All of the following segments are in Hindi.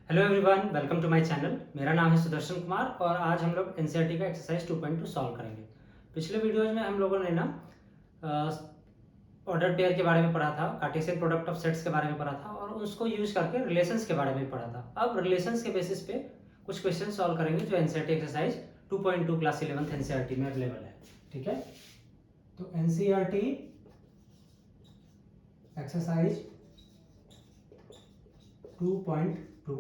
Hello everyone, welcome to my channel. मेरा नाम है सुदर्शन कुमार और आज हम लोग एनसीईआरटी का एक्सरसाइज 2.2 सॉल्व करेंगे। पिछले वीडियोज में हम लोगों ने ना ऑर्डर पेयर के बारे में पढ़ा था, कार्टेशियन प्रोडक्ट ऑफ सेट्स के बारे में पढ़ा था और उसको यूज करके रिलेशंस के बारे में पढ़ा था। अब रिलेशंस के बेसिस पे कुछ क्वेश्चन सॉल्व करेंगे जो NCERT exercise 2.2 class 11th NCERT में अवेलेबल है। ठीक है, तो NCERT exercise 2.2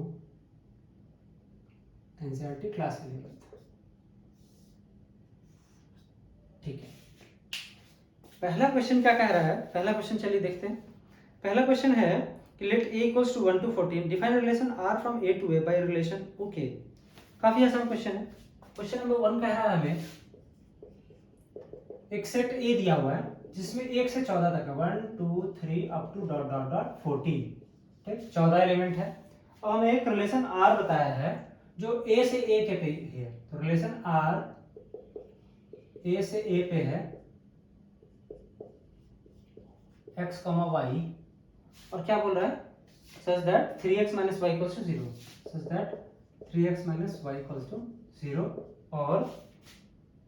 NCERT class 11th। ठीक है, पहला क्वेश्चन क्या कह रहा है? पहला क्वेश्चन चलिए देखते हैं। पहला क्वेश्चन है कि let a equals to 1 to 14 define relation r from a to a by relation okay. काफी आसान क्वेश्चन है। क्वेश्चन नंबर 1 कह रहा है हमें एक सेट a दिया हुआ है जिसमें 1 से 14 तक है, 1 2 3 up to dot dot dot 14। ठीक, 14 एलिमेंट है। और हमें एक रिलेशन r बताया है जो a से a के पे है। तो रिलेशन r a से a पे है x, y, और क्या बोल रहा है? Such that 3x minus Y equals to 0, such that 3x minus Y equals to 0 और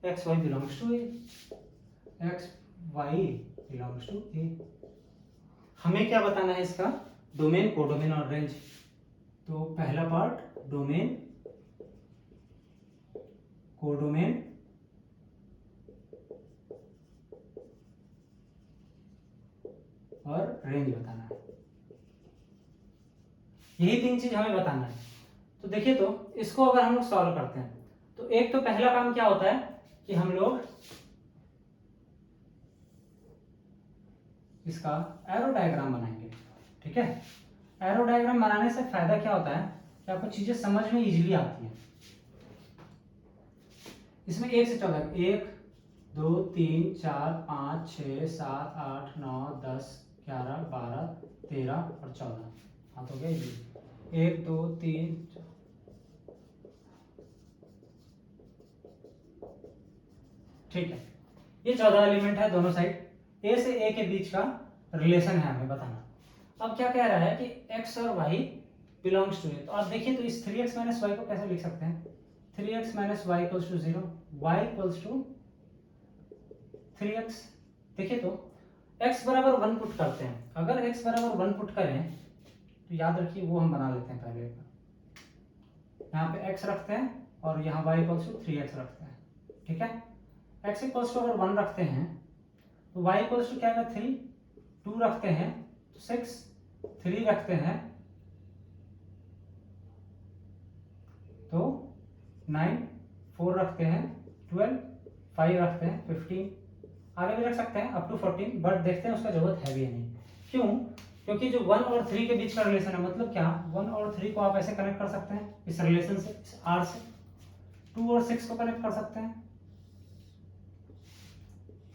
x y belongs to a, x y belongs to a। हमें क्या बताना है इसका? डोमेन, कोडोमेन और रेंज। तो पहला पार्ट डोमेन, कोडोमेन और रेंज बताना है। यही 3 चीज हमें बताना है। तो देखिए, तो इसको अगर हम लोग सॉल्व करते हैं तो एक तो पहला काम क्या होता है कि हम लोग इसका एरो डायग्राम बनाएंगे। ठीक है, एरो डायग्राम बनाने से फायदा क्या होता है कि आपको चीजें समझ में इजीली आती हैं। इसमें 1 से 14, 1 2 3 4 5 6 7 8 9 10 11 12 13 और 14। हाँ, तो गया ये 1 2 3। ठीक है, ये 14 एलिमेंट है दोनों साइड। ए से ए के बीच का रिलेशन है हमें बताना। अब क्या कह रहा है कि x और y बिलोंग्स टू ए। तो आप देखिए, तो इस 3x माइनस वाई को कैसे लिख सकते हैं? 3x minus Y equals to 0, y equals to 3x। देखिए, तो x बराबर 1 पुट करते हैं। अगर x बराबर 1 पुट करें तो याद रखिए वो हम बना लेते हैं पहले। यहाँ पे x रखते हैं और यहाँ y इक्वल्स टू 3x रखते हैं। ठीक है, x इक्वल्स टू अगर 1 रखते हैं तो y इक्वल्स टू क्या है? 3, 2 रखते हैं तो 6, 3 रखते हैं तो 9, 4 रखते हैं 12, 5 रखते हैं 15, आगे भी रख सकते हैं अप टू 14, बट देखते हैं उसका जरूरत है भी नहीं। क्यों? क्योंकि जो 1 और 3 के बीच का रिलेशन है, मतलब क्या, 1 और 3 को आप ऐसे कनेक्ट कर सकते हैं इस रिलेशन से, इस r से। 2 और 6 को कनेक्ट कर सकते हैं,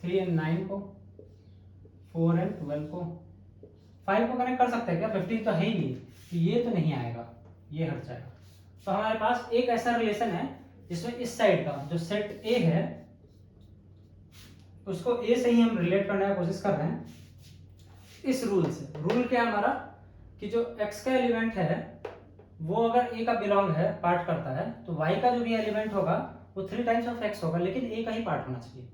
3 एंड 9 को, 4 एंड 12 को, 5 को कनेक्ट कर सकते हैं क्या? 15 तो है ही नहीं, तो ये तो नहीं आएगा, ये हट जाएगा। तो हमारे पास एक ऐसा रिलेशन है जिसमें इस साइड का जो सेट ए है उसको ए से ही हम रिलेट करने की कोशिश कर रहे हैं इस रूल से। रूल क्या है हमारा कि जो x का एलिमेंट है वो अगर a का बिलोंग है, पार्ट करता है, तो y का जो भी एलिमेंट होगा वो 3 टाइम्स ऑफ x होगा, लेकिन a का ही पार्ट होना चाहिए।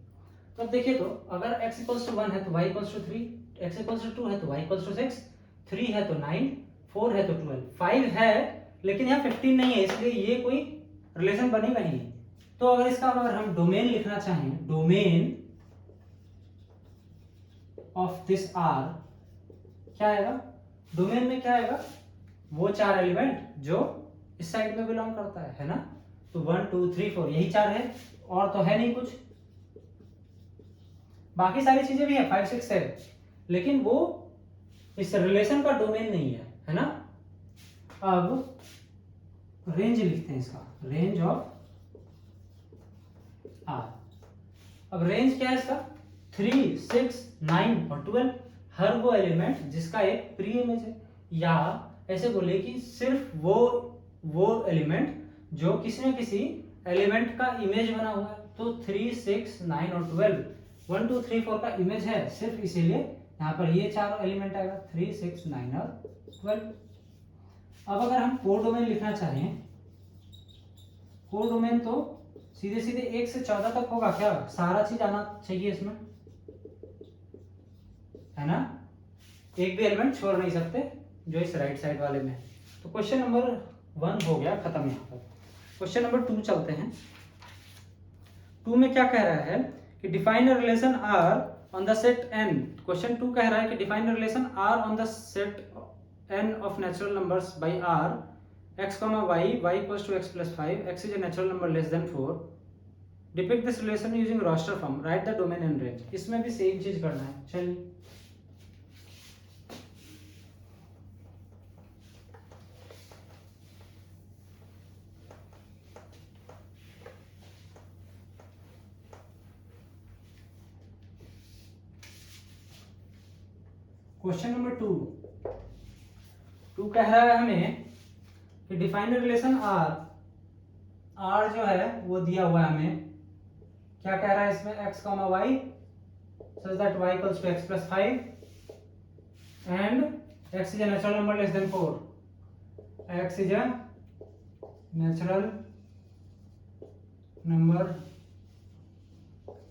तो अब देखिए, तो अगर x इक्वल्स टू 1 है तो y equals to 3, x equals to 2 है तो y इक्वल्स टू 6, 3 है तो 9, 4 है तो 12, 5 है लेकिन यहाँ 15 नहीं है, इसलिए ये कोई रिलेशन बनेगा नहीं। तो अगर इसका अगर हम डोमेन लिखना चाहें, डोमेन ऑफ दिस आर, क्या आएगा? डोमेन में क्या आएगा? वो 4 एलिमेंट जो इस साइड में बिलोंग करता है ना। तो 1 2 3 4 यही 4 है, और तो है नहीं कुछ। बाकी सारी चीजें भी है 5 6 7, लेकिन वो इस रिलेशन का डोमेन नहीं है ना। अब रेंज लिखते हैं इसका, रेंज ऑफ आर। अब रेंज क्या है इसका? 3 6 9 और 12, हर वो एलिमेंट जिसका एक प्री इमेज है, या ऐसे बोले कि सिर्फ वो एलिमेंट जो किसी न किसी एलिमेंट का इमेज बना हुआ है। तो 3 6 9 और 12 1 2 3 4 का इमेज है, सिर्फ इसीलिए यहाँ पर ये चारों एलिमेंट आएगा 3 6 9 और 12। अब अगर हम कोडोमेन लिखना चाहें, कोडोमेन तो सीधे सीधे 1 से 14 तक होगा क्या, सारा चीज आना चाहिए इसमें, है ना, एक भी एलिमेंट छोड़ नहीं सकते जो इस राइट साइड वाले में। तो क्वेश्चन नंबर 1 हो गया खत्म यहाँ पर। क्वेश्चन नंबर 2 चलते हैं। 2 में क्या कह रहा है कि define a relation R on the set n। Question 2 कह रहा है कि define a relation R on the set n of natural numbers by r x, y equals to x plus 5, x is a natural number less than 4, depict this relation using roster form, write the domain and range. इसमें भी सेम चीज करना है। चलिए क्वेश्चन नंबर 2 कह रहा है हमें कि डिफाइन रिलेशन आर जो है वो दिया हुआ है हमें, क्या कह रहा है इसमें, x, y such that y equals to x plus 5 and x is a natural number less than 4, x is a natural number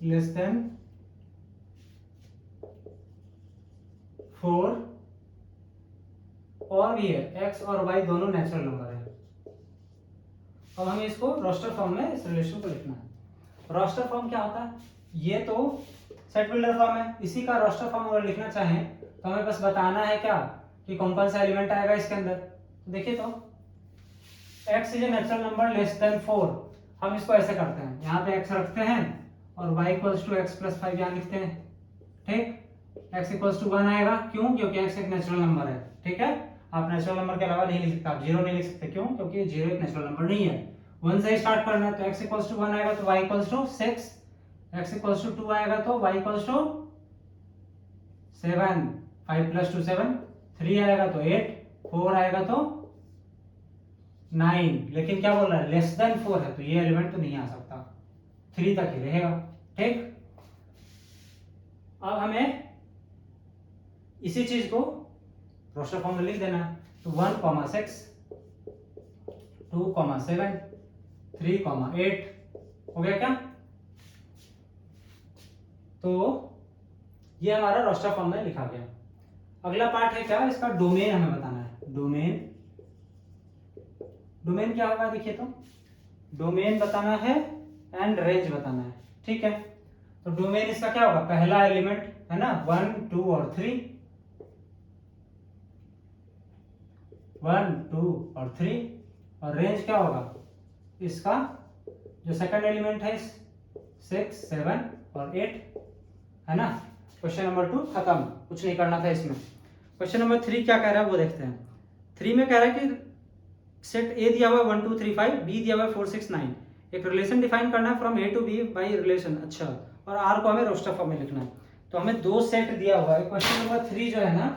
less than 4 और भी है x और y दोनों नेचुरल नंबर है। अब हमें इसको रोस्टर फॉर्म में इस रिलेशन को लिखना है। रोस्टर फॉर्म क्या होता है, ये तो सेट बिल्डर फॉर्म है, इसी का रोस्टर फॉर्म अगर लिखना चाहें तो हमें बस बताना है क्या कि कौन कौन सा एलिमेंट आएगा इसके अंदर। तो देखिए तो x is a natural number less then 4, हम इसको ऐसे करते हैं, यहाँ पे x रखते हैं और y equals to x plus 5 यहाँ लिखते हैं, ठीक। x इक्वल्स टू 1 आएगा, क्यों, क्योंकि x एक नेचुरल नंबर है, ठीक है। आप नेचुरल नंबर के अलावा नहीं लिख सकते, आप 0 नहीं लिख सकते, क्यों, क्योंकि 0 एक नेचुरल नंबर नहीं है। 1 से स्टार्ट करना है, तो x इक्वल्स टू 1 आएगा तो y equals to 6, x equals to 2 आएगा तो y इक्वल्स टू 7, 5 प्लस 2 7, 3 आएगा तो 8, 4 आएगा तो 9, लेकिन क्या बोल रहा है, लेस देन 4 है तो ये एलिमेंट तो नहीं आ सकता, 3 तक ही रहेगा, ठीक। अब हमें इसी चीज को रोस्टर फॉर्म में लिख देना है, तो 1, 6, 2, 7, 3, 8 हो गया क्या। तो ये हमारा रोस्टर फॉर्म में लिखा गया। अगला पार्ट है क्या, इसका डोमेन हमें बताना है। डोमेन क्या होगा, देखिए तो डोमेन बताना है एंड रेंज बताना है, ठीक है। तो डोमेन इसका क्या होगा, पहला एलिमेंट है ना, 1, 2 और 3, 1, 2 और 3, और रेंज क्या होगा इसका, जो सेकंड एलिमेंट है 6, 7 और 8, है ना। क्वेश्चन नंबर 2 खत्म, कुछ नहीं करना था इसमें। क्वेश्चन नंबर 3 क्या कह रहा है वो देखते हैं। 3 में कह रहा है कि सेट ए दिया हुआ है 1 2 3 5, बी दिया हुआ है 4 6 9, एक रिलेशन डिफाइन करना है from A to B by relation, अच्छा, और आर को हमें रोस्टर फॉर्म में लिखना है। तो हमें 2 सेट दिया हुआ है। क्वेश्चन नंबर 3 जो है ना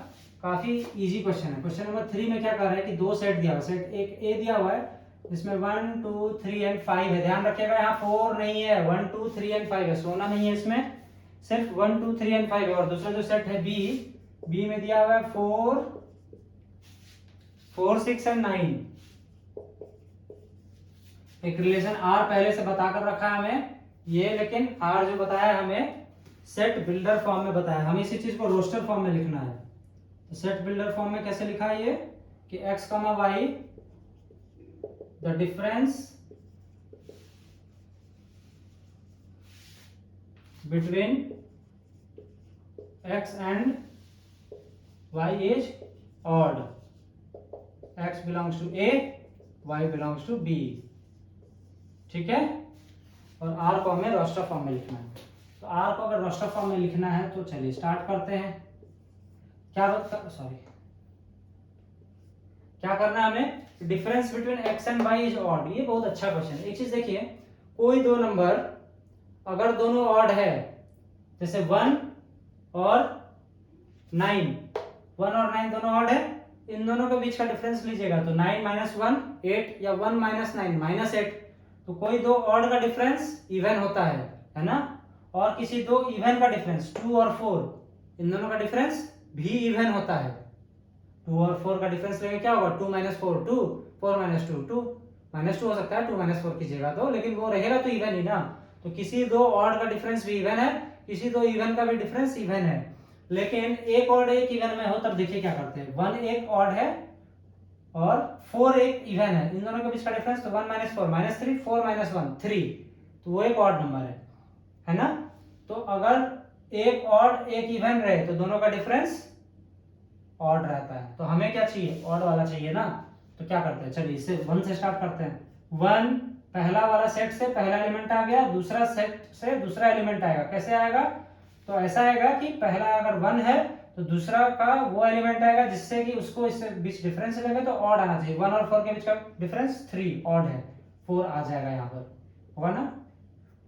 काफी इजी क्वेश्चन है। क्वेश्चन नंबर 3 में क्या कर रहा है कि 2 सेट दिया हुआ है, सेट एक ए दिया हुआ है जिसमें 1 2 3 एंड 5 है, ध्यान रखिएगा यहाँ 4 नहीं है, 1 2 3 एंड 5 है, सोना नहीं है इसमें, सिर्फ 1 2 3 एंड 5 है। और दूसरा जो सेट है बी में दिया हुआ है 4 6 एंड 9, एक रिलेशन आर पहले से बताकर रखा है हमें ये, लेकिन आर जो बताया हमें सेट बिल्डर फॉर्म में बताया, हमें इसी चीज को रोस्टर फॉर्म में लिखना है। तो सेट बिल्डर फॉर्म में कैसे लिखा है ये कि x, y the difference between x and y is odd, x belongs to a, y belongs to b, ठीक है। और r को हमें रोस्टर फॉर्म में लिखना है। तो r को अगर रोस्टर फॉर्म में लिखना है तो चलिए स्टार्ट करते हैं। क्या करना है हमें, difference between x and y is odd. ये बहुत अच्छा क्वेश्चन है। एक चीज देखिए, कोई दो नंबर अगर दोनों ऑड है, जैसे 1 और 9, 1 और 9 दोनों ऑड है, इन दोनों के बीच का डिफरेंस लीजिएगा तो 9 - 1 8, या 1 - 9 -8, तो कोई दो ऑड का डिफरेंस इवन होता है ना। और किसी दो इवन का डिफरेंस 2 और 4, इन दोनों का डिफरेंस भी इवन होता है। 2 और 4 का डिफरेंस लेंगे क्या होगा, 2 माइनस 4 2, 4 माइनस 2 2, माइनस 2 हो सकता है 2 माइनस 4 कीजिएगा तो, लेकिन वो रहेगा तो इवन ही ना। तो किसी दो ऑड का डिफरेंस भी इवन है, किसी दो इवन का भी डिफरेंस इवन है। लेकिन एक ऑड एक इवन में हो तब देखिए क्या करते हैं, 1 एक ऑड है और 4 एक इवन है, इन दोनों के बीच का डिफरेंस तो 1 माइनस 4 माइनस 3, 4 माइनस 1 3, तो वो एक ऑड नंबर है ना। तो अगर एक ऑड एक इवन रहे तो दोनों का डिफरेंस ऑड रहता है, तो हमें क्या चाहिए, ऑड वाला चाहिए ना। तो क्या करते हैं, चलिए इससे 1 से स्टार्ट करते हैं। 1 पहला वाला सेट से पहला एलिमेंट आ गया, दूसरा सेट से दूसरा एलिमेंट आएगा, कैसे आएगा, तो ऐसा आएगा कि पहला अगर 1 है तो दूसरा का वो एलिमेंट आएगा जिससे कि उसको इससे बीच डिफरेंस लेंगे तो ऑड आना चाहिए। 1 और 4 के बीच का डिफरेंस 3 ऑड है, 4 आ जाएगा यहाँ पर, होगा ना।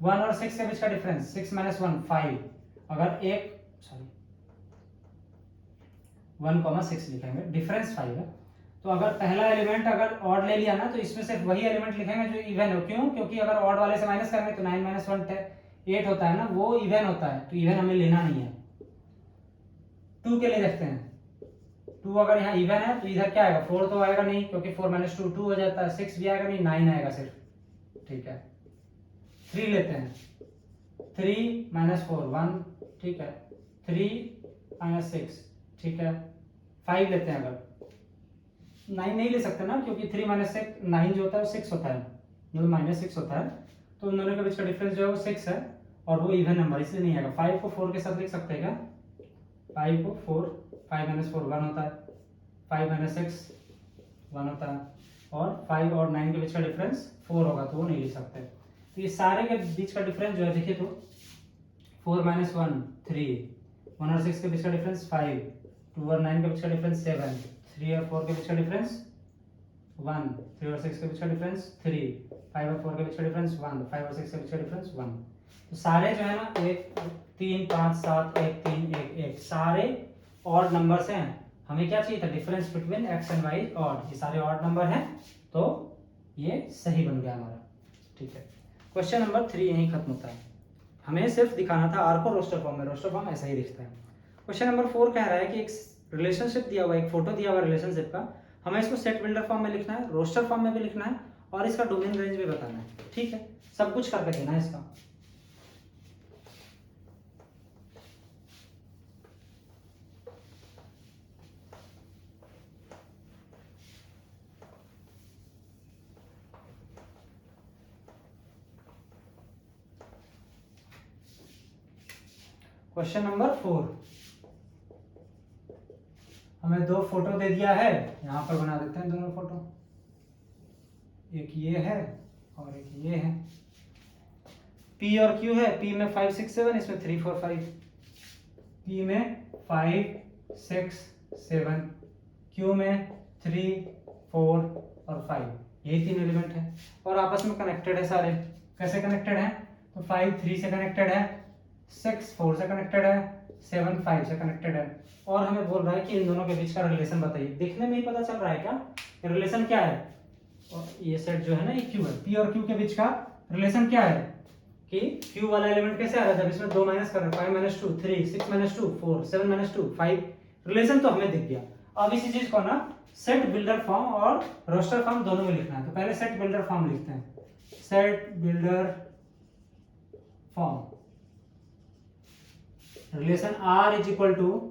1 और 6 के बीच का डिफरेंस 6 माइनस 1 5, अगर एक 1,6 लिखेंगे, डिफरेंस 5 है। तो अगर पहला एलिमेंट अगर ऑड ले लिया ना तो इसमें सिर्फ वही एलिमेंट लिखेंगे जो इवन हो, क्यों, क्योंकि अगर ऑड वाले से माइनस करेंगे तो 9 माइनस 1 8 होता है ना, वो इवन होता है, तो इवन हमें लेना नहीं है। 2 के लिए देखते हैं, 2 अगर यहाँ इवन है तो इधर क्या आएगा, 4 तो आएगा नहीं क्योंकि 4 माइनस 2 2 हो जाता है, 6 भी आएगा नहीं, 9 आएगा सिर्फ, ठीक है। 3 लेते हैं, 3 माइनस 4 1, ठीक है, 3 माइनस 6, ठीक है। 5 लेते हैं, अगर 9 नहीं ले सकते ना क्योंकि 3 माइनस 9 जो होता है वो 6 होता है, मतलब माइनस 6 होता है, तो उन दोनों के बीच का डिफरेंस जो है वो 6 है और वो इवन नंबर इसलिए नहीं आएगा। 5 को 4 के साथ लिख सकते हैं क्या, 5 को 4, 5 माइनस 4 1 होता है, 5 माइनस 6 1 होता है, और 5 और 9 के बीच का डिफरेंस 4 होगा तो वो नहीं लिख सकते। तो ये सारे के बीच का डिफरेंस जो है देखिए तो 4 माइनस 1 3, 1 और 6 के बीच का डिफरेंस 5, 2 और 9 के बीच का डिफरेंस 7, 3 और 4 के बीच का डिफरेंस 1, 3 और 6 के बीच का डिफरेंस 3, 5 और 4 के बीच का डिफरेंस 1, 5 और 6 के बीच का डिफरेंस 1। तो सारे जो है ना 1 3 5 7 1 3 1 1 सारे ऑड नंबर्स हैं। हमें क्या चाहिए था, difference between x and y odd, ये सारे ऑड नंबर हैं तो ये सही बन गया हमारा, ठीक है। क्वेश्चन नंबर 3 यहीं खत्म होता है, हमें सिर्फ दिखाना था r को रोस्टर फॉर्म में, रोस्टर फॉर्म ऐसा ही दिखता है। क्वेश्चन नंबर 4 कह रहा है कि एक रिलेशनशिप दिया हुआ, एक फोटो दिया हुआ रिलेशनशिप का, हमें इसको सेट बिल्डर फॉर्म में लिखना है, रोस्टर फॉर्म में भी लिखना है और इसका डोमेन रेंज भी बताना है, ठीक है, सब कुछ करके देना है इसका। क्वेश्चन नंबर 4, हमें दो फोटो दे दिया है, यहाँ पर बना देते हैं दोनों फोटो, एक ये है और एक ये है। P और Q है, P में 5 6 7, इसमें 3 4 5, P में 5 6 7, Q में 3 4 और 5, यही तीन एलिमेंट है और आपस में कनेक्टेड है सारे। कैसे कनेक्टेड है, तो 5 3 से कनेक्टेड है, 6 4 से कनेक्टेड है, 7 5 से कनेक्टेड है, और हमें बोल रहा है कि इन दोनों के बीच का रिलेशन बताइए। देखने में ही पता चल रहा है क्या रिलेशन क्या है, और ये सेट जो है ना ये Q है, P और Q के बीच का रिलेशन क्या है कि Q वाला एलिमेंट कैसे आ रहा है, जब इसमें 2 माइनस कर रहे हैं, 5 माइनस 2 3, 6 माइनस 2 4, 7 माइनस 2 5, रिलेशन तो हमें दिख गया। अब इसी चीज को ना सेट बिल्डर फॉर्म और रोस्टर फॉर्म दोनों में लिखना है, तो पहले सेट बिल्डर फॉर्म लिखते हैं, set builder form, relation R is equal to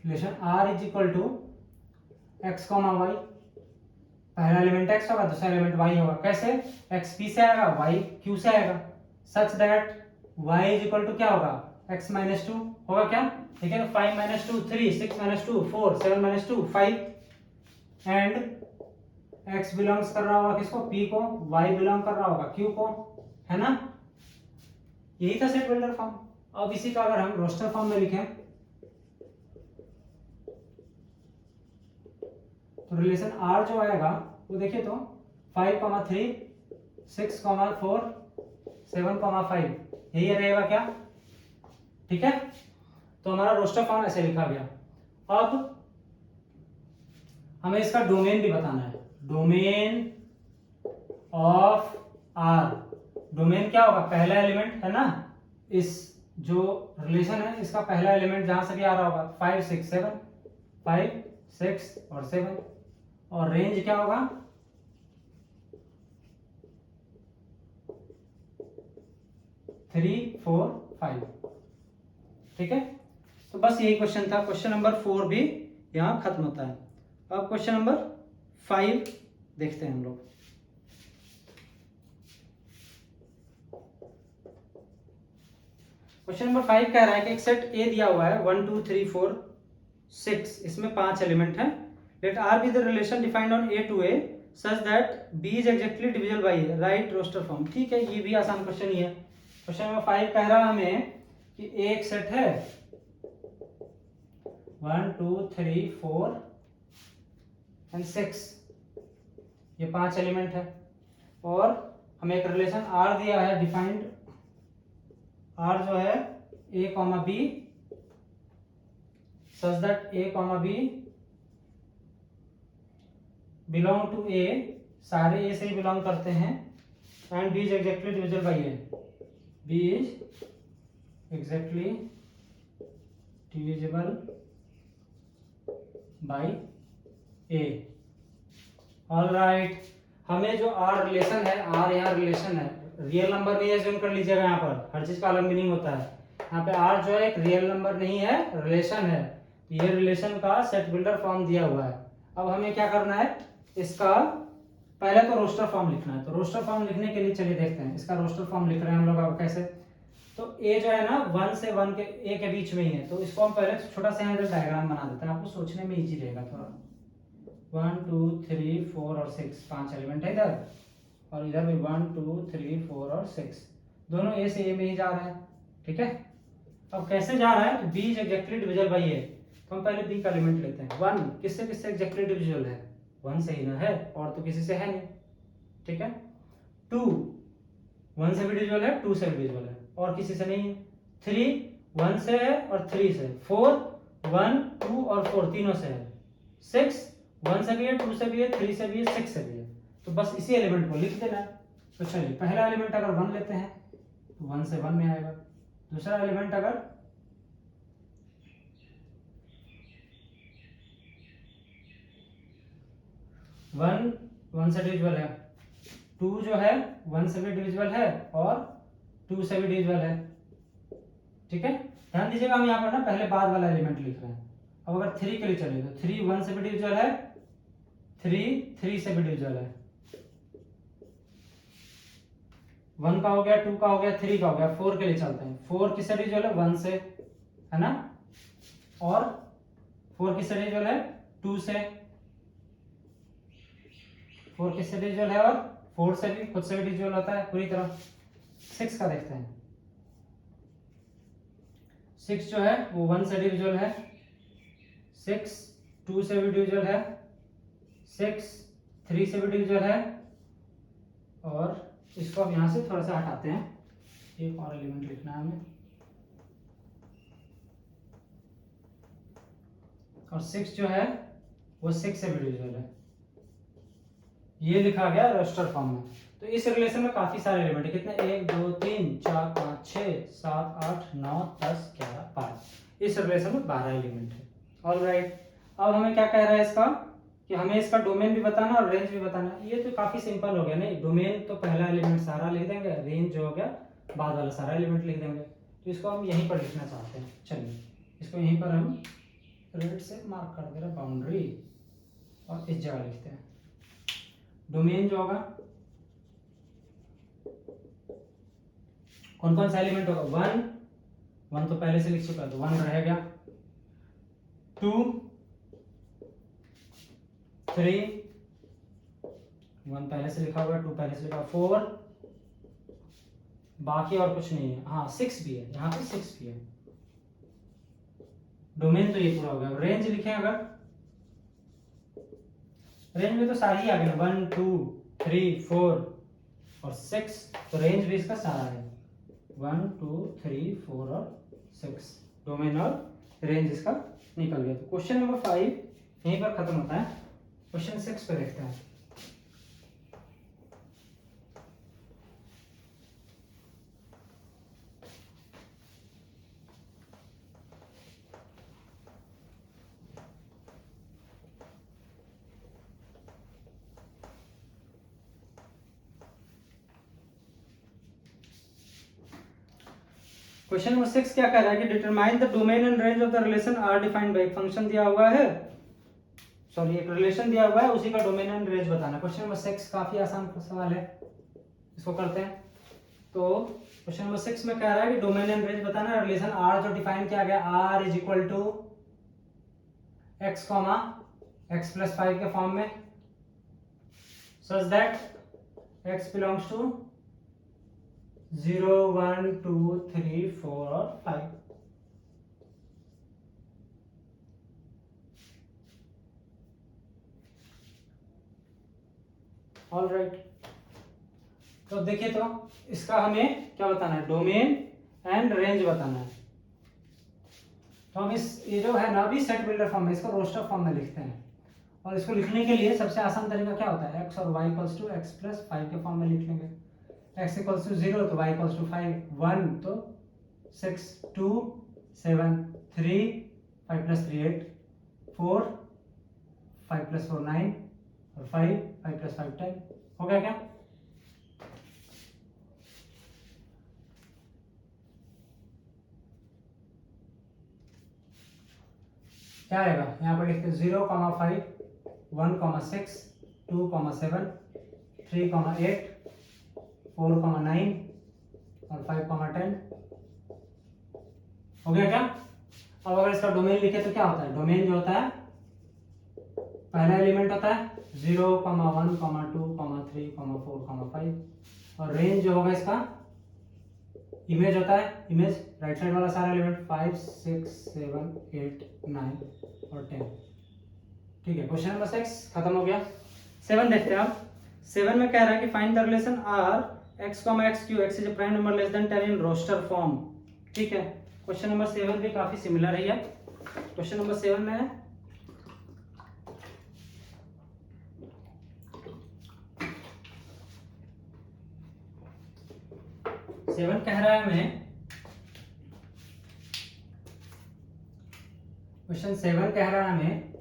relation R is equal to x comma Y, पहला एलिमेंट x होगा दूसरा एलिमेंट y होगा, कैसे, x p से आएगा y q से आएगा, such that y is equal to क्या होगा, x माइनस 2 होगा क्या, ठीक है। 5 minus 2 3, 6 minus 2 4, 7 minus 2 5, and x belongs कर रहा होगा किसको, p को, y बिलोंग कर रहा होगा q को, है ना। यही था सेट बिल्डर फॉर्म। अब इसी का अगर हम रोस्टर फॉर्म में लिखें तो रिलेशन R जो आएगा वो देखिए तो 5 3 6 4 7 5, यही रहेगा क्या, ठीक है। तो हमारा रोस्टर फॉर्म ऐसे लिखा गया। अब हमें इसका डोमेन भी बताना है, डोमेन ऑफ R डोमेन क्या होगा, पहला एलिमेंट है ना, इस जो रिलेशन है इसका पहला एलिमेंट जहां से भी आ रहा होगा 5 6 7, 5 6 और 7, और रेंज क्या होगा 3 4 5। ठीक है, तो बस यही क्वेश्चन था। क्वेश्चन नंबर 4 भी यहाँ खत्म होता है। अब क्वेश्चन नंबर 5 देखते हैं हम लोग। क्वेश्चन नंबर 5 कह रहा है कि एक सेट ए दिया हुआ है 1 2 3 4 6, इसमें 5 एलिमेंट हैं। Let R be the relation defined on A to A such that B is exactly divisible by A, write roster form. ठीक है, ये भी आसान क्वेश्चन ही है। क्वेश्चन नंबर 5 कह रहा है हमें कि एक सेट है 1 2 3 4 एंड 6, ये 5 एलिमेंट है, और हमें एक रिलेशन आर दिया है डिफाइंड, आर जो है A comma B such that A comma B belong to A, सारे ए से ही बिलोंग करते हैं, and B is exactly divisible by A, B is exactly divisible by A. Alright, हमें जो आर रिलेशन है, आर यहाँ रिलेशन है, रियल नंबर नहीं है, ज्यूम कर लीजिएगा। यहाँ पर हर चीज का अलग मीनिंग होता है। यहाँ पे आर जो है एक रियल नंबर नहीं है, रिलेशन है। तो ये रिलेशन का सेट बिल्डर फॉर्म दिया हुआ है। अब हमें क्या करना है, इसका पहले तो रोस्टर फॉर्म लिखना है। तो रोस्टर फॉर्म लिखने के लिए चलिए देखते हैं, इसका रोस्टर फॉर्म लिख रहे हैं हम लोग। अब कैसे, तो ए जो है ना 1 से 1 के ए के बीच में ही है, तो इसको हम पहले छोटा सा यहाँ डायग्राम बना देते हैं, आपको सोचने में इजी रहेगा थोड़ा। 1 2 3 4 और 6, 5 एलिमेंट है इधर, और इधर भी 1 2 3 4 और 6, दोनों ए से ए में ही जा रहे हैं। ठीक है, अब कैसे जा रहा है, तो B is exactly divisible by A. तो हम पहले बी का एलिमेंट लेते हैं। 1 किससे किससे एग्जैक्टली डिविजिबल है, 1 से ही ना है, और तो किसी से है नहीं। ठीक है, 2 1 से भी डिविजिबल है, 2 से भी डिविजिबल है, और किसी से नहीं है। 3 1 से है और 3 से। 4 1 2 और 4 तीनों से है। 6 1 से भी है, 2 से भी है, 3 से भी है, 6 से भी है। तो बस इसी एलिमेंट को लिख देना है। तो चलिए पहला एलिमेंट अगर 1 लेते हैं तो 1 से 1 में आएगा। दूसरा एलिमेंट अगर 1 से डिविजिबल है, 2 जो है 1 से भी डिविजिबल है और 2 से भी डिविजिबल है। ठीक है, ध्यान दीजिएगा, हम यहाँ पर ना पहले बाद वाला एलिमेंट लिख रहे हैं। अब अगर 3 के लिए चलिए तो 3 1 से भी डिविजिबल है, 3 3 से भी डिविजिबल है। 1 का हो गया, 2 का हो गया, 3 का हो गया। 4 के लिए चलते हैं। 4 किससे डिविजिबल है, 1 से, है ना, और 4 किससे डिविजिबल है, 2 से। 4 किससे डिविजिबल है, और 4 से भी, खुद से भी डिविजिबल होता है पूरी तरह। 6 का देखते हैं। 6 जो है वो 1 से डिविजिबल है, 6 2 से भी डिविजिबल है, 6 3 से भी डिविजिबल है, और इसको अब यहां से थोड़ा सा हटाते हैं, एक और एलिमेंट लिखना है हमें। और 6 जो है वो 6 से भी डिविजिबल है, ये लिखा गया रोस्टर फॉर्म में। तो इस रिलेशन में काफी सारे एलिमेंट है। कितने, 1 2 3 4 5 6 7 8 9 10 11 12। इस रिलेशन में 12 एलिमेंट है। ऑलराइट, अब हमें क्या कह रहा है इसका, कि हमें इसका डोमेन भी बताना और रेंज भी बताना। ये तो काफी सिंपल हो गया। नहीं, डोमेन तो पहला एलिमेंट सारा लिख देंगे, रेंज जो हो गया बाद वाला सारा एलिमेंट लिख देंगे। तो इसको हम यहीं पर लिखना चाहते हैं। चलिए इसको यहीं पर हम रेड से मार्क कर दे रहे बाउंड्री, और इस जगह लिखते हैं। डोमेन जो होगा, कौन कौन सा एलिमेंट होगा, 1 तो पहले से लिख चुका है तो 1 रहेगा। 2 3 1 पहले से लिखा हुआ है, 2 पहले से लिखा, 4 बाकी और कुछ नहीं है। हाँ 6 भी है, यहाँ पे 6 भी है। डोमेन तो ये पूरा हो गया। रेंज लिखें अगर, रेंज में तो सारी ही आ गई, 1 2 3 4 और 6, तो रेंज भी इसका सारा है, 1 2 3 4 और 6। डोमेन और रेंज इसका निकल गया। तो क्वेश्चन नंबर 5 यहीं पर खत्म होता है। क्वेश्चन 6 पे देखते हैं। क्वेश्चन नंबर 6 क्या कह रहा है कि determine the domain and range of the relation R defined by एक फंक्शन दिया हुआ है, सॉरी एक रिलेशन दिया हुआ है, उसी का डोमेन एंड रेंज बताना। क्वेश्चन नंबर 6 काफी आसान सवाल है, इसको करते हैं। तो क्वेश्चन नंबर 6 में कह रहा है कि डोमेन एंड रेंज बताना, रिलेशन आर जो डिफाइन किया गया R is equal to x comma x plus 5 के फॉर्म में, such that x belongs to 0 1 2 3 4 और 5। ऑल राइट, तो देखिए तो इसका हमें क्या बताना है, डोमेन एंड रेंज बताना है। तो हम इस ये जो है ना अभी सेट बिल्डर फॉर्म में, इसको रोस्टर फॉर्म में लिखते हैं। और इसको लिखने के लिए सबसे आसान तरीका क्या होता है, x और y equals to x plus 5 के फॉर्म में लिख लेंगे। x इक्वल्स टू 0 तो y इक्वल्स टू 5, 1 तो 6, 2 7, 3 5 प्लस 3 8, 4 5 प्लस 4 9 और 5 5 प्लस 5 10। हो गया क्या? क्या आएगा यहाँ पर लिखते 0,5 1,6 2,7 3,8 4,9 और 5,10। हो गया क्या? अब अगर इसका डोमेन लिखे तो क्या होता है, डोमेन जो होता है पहला एलिमेंट होता है 0, 1, 2, 3, 4, 5 और रेंज जो होगा इसका इमेज होता है, इमेज राइट साइड वाला सारा एलिमेंट 5 6 7 8 9 और 10। ठीक है, क्वेश्चन नंबर 6 खत्म हो गया। 7 देखते हैं आप। 7 में कह रहा है कि find the relation R x comma x Q x is a prime number less than 10 in roster form. ठीक है, क्वेश्चन नंबर 7 भी काफी सिमिलर है। क्वेश्चन नंबर 7 में है सेवन कह रहा है हमें, क्वेश्चन 7 कह रहा है हमें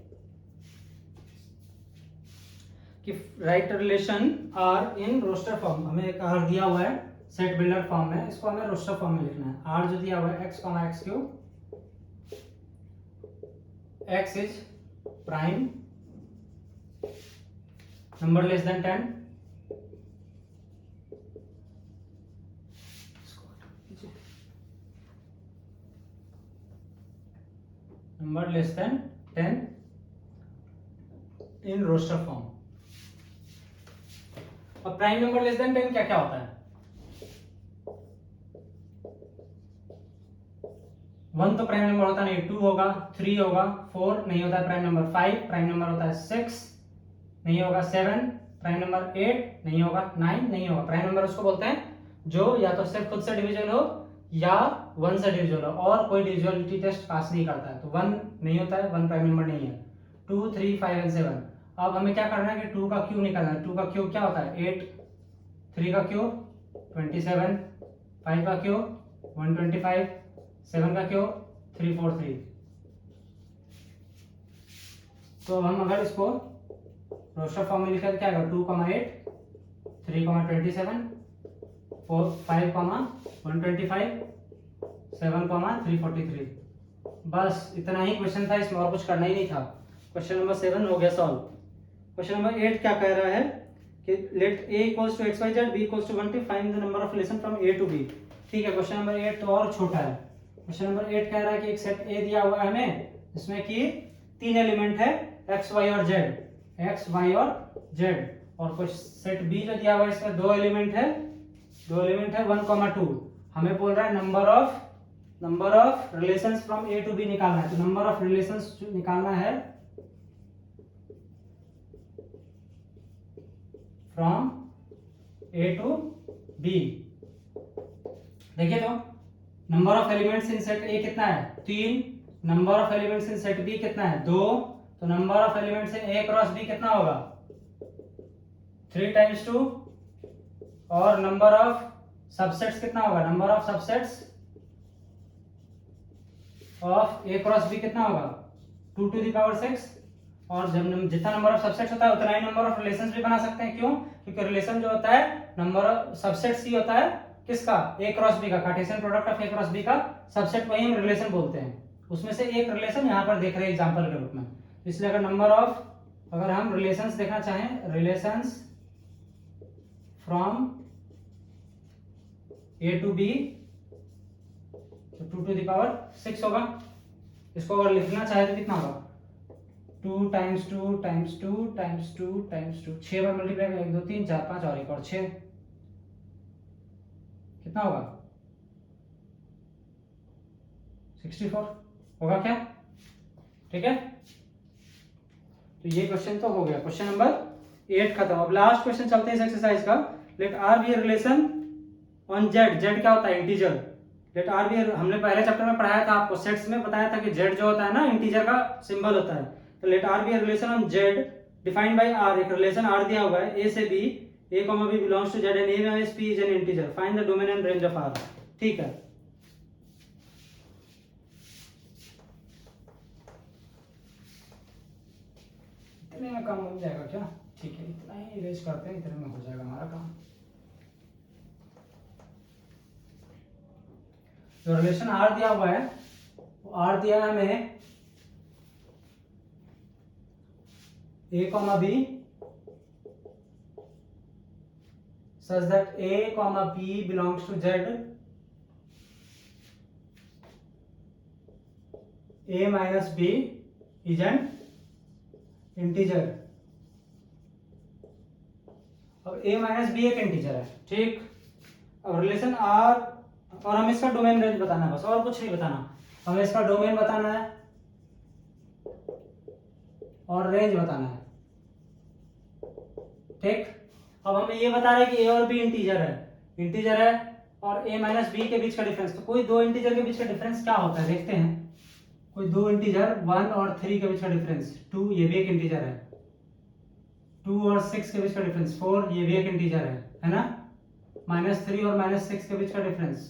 कि write relation R in roster form. हमें एक आर दिया हुआ है सेट बिल्डर फॉर्म में, इसको हमें रोस्टर फॉर्म में लिखना है। आर जो दिया हुआ है x comma x Q, x is prime number less than 10, number less than 10 in roster form. अब प्राइम नंबर लेस देन 10 क्या क्या होता है, 1 तो प्राइम नंबर होता नहीं, 2 होगा, 3 होगा, 4 नहीं होता है प्राइम नंबर, 5 प्राइम नंबर होता है, 6 नहीं होगा, 7 प्राइम नंबर, 8 नहीं होगा, 9 नहीं होगा। प्राइम नंबर उसको बोलते हैं जो या तो सिर्फ खुद से डिविजिबल हो या 1 से डिविजिबल हो और कोई डिविजिबिलिटी टेस्ट पास नहीं करता है। तो 1 नहीं होता है, 1 प्राइम नंबर नहीं है। 2 3 5 एंड 7। अब हमें क्या करना है कि 2 का क्यूब निकालना है। 2 का क्यूब क्या होता है 8, 3 का क्यूब 27, 5 का क्यूब 125, 7 का क्यूब 343। तो हम अगर इसको रोस्टर फॉर्म में लिखा तो क्या आएगा 2,8 3,27 4 5,125 7,343। बस इतना ही क्वेश्चन था, इसमें और कुछ करना ही नहीं था। क्वेश्चन नंबर 7 हो गया सॉल्व। क्वेश्चन नंबर 8 क्या कह रहा है कि let a equals to xyz b equals to 20 find the number of relation from a to b। ठीक है, क्वेश्चन नंबर 8 तो और छोटा है। क्वेश्चन नंबर 8 कह रहा है कि एक सेट a दिया हुआ है हमें, जिसमें कि 3 एलिमेंट है x y और z, x y और z, और कुछ सेट b जो दिया हुआ है इसमें 2 एलिमेंट है 1, 2। हमें बोल रहा है number of relations from a to b निकालना है। तो नंबर ऑफ रिलेशंस निकालना है फ्रॉम a टू b। देखिए तो number of elements in set a कितना है 3, number of elements in set b कितना है 2, तो number of elements in a cross b कितना होगा 3 टाइम्स 2, और नंबर ऑफ सबसेट्स कितना होगा, number of subsets of a cross b कितना होगा 2 टू द पावर 6। और जब जितना नंबर ऑफ सबसेट्स होता है उतना ही नंबर ऑफ रिलेशंस भी बना सकते हैं। क्यों? क्योंकि रिलेशन जो होता है नंबर ऑफ सबसेट्स ही होता है किसका, ए क्रॉस बी का, Cartesian product of A cross B का सबसेट को ही हम रिलेशन बोलते हैं। उसमें से एक रिलेशन यहाँ पर देख रहे हैं एग्जांपल के रूप में। इसलिए अगर नंबर ऑफ, अगर हम रिलेशंस देखना चाहें, relations from A to B, तो 2 to the power 6 होगा। इसको अगर लिखना चाहे तो कितना होगा, 2 times 2 times 2 times 2 times 2, 6 बार मल्टीप्लाई करें, 1 2 3 4 5 और एक और 6, कितना होगा 64 होगा क्या? ठीक है, तो ये क्वेश्चन तो हो गया, क्वेश्चन नंबर 8 खत्म। अब लास्ट क्वेश्चन चलते हैं इस एक्सरसाइज का। Let R be a relation on Z, Z क्या होता है, इंटीजर। लेट आर बी, हमने पहले चैप्टर में पढ़ाया था आपको, सेट्स में बताया था कि जेड जो होता है ना, इंटीजर का सिंबल होता है। तो let R be a relation on Z defined by R, एक रिलेशन आर दिया हुआ है ए से B, A comma B belongs to Z and A minus P is an integer, find the domain and range of R. ठीक है, इतने में काम हो जाएगा क्या? ठीक है, इतना ही इरेज करते हैं, इतने में हो जाएगा हमारा काम। जो रिलेशन आर दिया हुआ है, आर दिया है हमें a comma b such that a comma b belongs to z, a minus b is an integer। अब a माइनस बी एक इंटीजर है, ठीक। अब रिलेशन आर, और हमें इसका डोमेन रेंज बताना है, बस और कुछ नहीं बताना, हमें इसका डोमेन बताना है और रेंज बताना है, ठीक। अब हमें ये बता रहे हैं कि a और b इंटीजर है और a माइनस बी के बीच का डिफरेंस। तो कोई दो इंटीजर के बीच का डिफरेंस क्या होता है देखते हैं। कोई दो इंटीजर 1 और 3 के बीच का डिफरेंस 2, ये भी एक इंटीजर है। 2 और 6 के बीच का डिफरेंस 4, ये भी एक इंटीजर है ना। -3 और -6 के बीच का डिफरेंस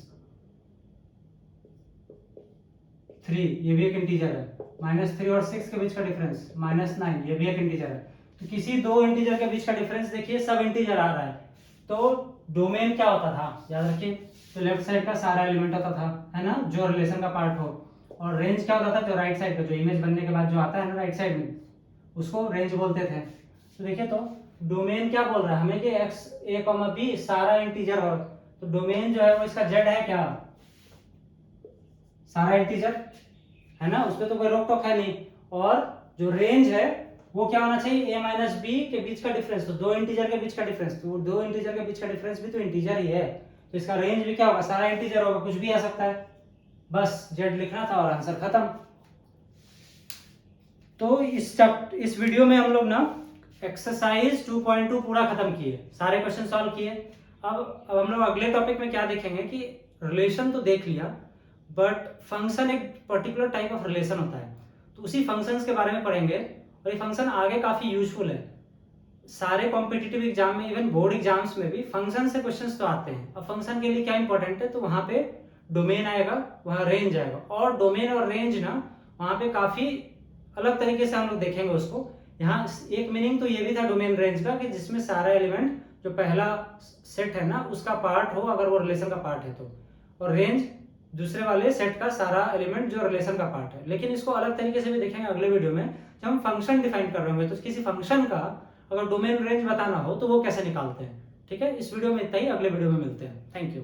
3, ये भी एक इंटीजर है। -3 और 6 के बीच का डिफरेंस -9, ये भी एक इंटीजर है। तो किसी दो इंटीजर के बीच का डिफरेंस देखिए सब इंटीजर आ रहा है, तो डोमेन क्या होता था याद रखिए, तो लेफ्ट साइड का सारा एलिमेंट होता था, है ना, जो रिलेशन का पार्ट हो। और रेंज क्या होता था, जो राइट साइड का, जो इमेज बनने के बाद जो आता है ना राइट साइड में, उसको रेंज बोलते थे। तो देखिए, तो डोमेन क्या बोल रहा है हमें कि एक्स ए कॉमा बी सारा इंटीजर हो, तो डोमेन जो है वो इसका जेड है क्या, सारा इंटीजर है ना, उसपे तो कोई रोक टोक है नहीं। और जो रेंज है वो क्या होना चाहिए, a माइनस बी के बीच का डिफरेंस, तो दो इंटीजर के बीच का डिफरेंस, तो दो इंटीजर के बीच का डिफरेंस भी तो इंटीजर ही है, तो इसका रेंज भी क्या होगा, सारा इंटीजर होगा, कुछ भी आ सकता है। बस जेड लिखना था और आंसर खत्म। तो इस वीडियो में हम लोग ना एक्सरसाइज 2.2 पूरा खत्म किए, सारे क्वेश्चन सॉल्व किए। अब हम लोग अगले टॉपिक में क्या देखेंगे कि रिलेशन तो देख लिया, बट फंक्शन एक पर्टिकुलर टाइप ऑफ रिलेशन होता है, तो उसी फंक्शंस के बारे में पढ़ेंगे। और ये फंक्शन आगे काफी यूजफुल है, सारे कॉम्पिटिटिव एग्जाम में, इवन बोर्ड एग्जाम्स में भी फंक्शन से क्वेश्चंस तो आते हैं। अब फंक्शन के लिए क्या इंपॉर्टेंट है, तो वहां पे डोमेन आएगा, वहां रेंज आएगा, और डोमेन और रेंज ना वहां पे काफी अलग तरीके से हम लोग देखेंगे उसको। यहाँ एक मीनिंग तो ये भी था डोमेन रेंज का कि जिसमें सारा एलिमेंट जो पहला सेट है ना उसका पार्ट हो, अगर वो रिलेशन का पार्ट है तो, और रेंज दूसरे वाले सेट का सारा एलिमेंट जो रिलेशन का पार्ट है। लेकिन इसको अलग तरीके से भी देखेंगे अगले वीडियो में, जब हम फंक्शन डिफाइन कर रहे होंगे, तो किसी फंक्शन का अगर डोमेन रेंज बताना हो तो वो कैसे निकालते हैं। ठीक है, इस वीडियो में इतना ही, अगले वीडियो में मिलते हैं। Thank you.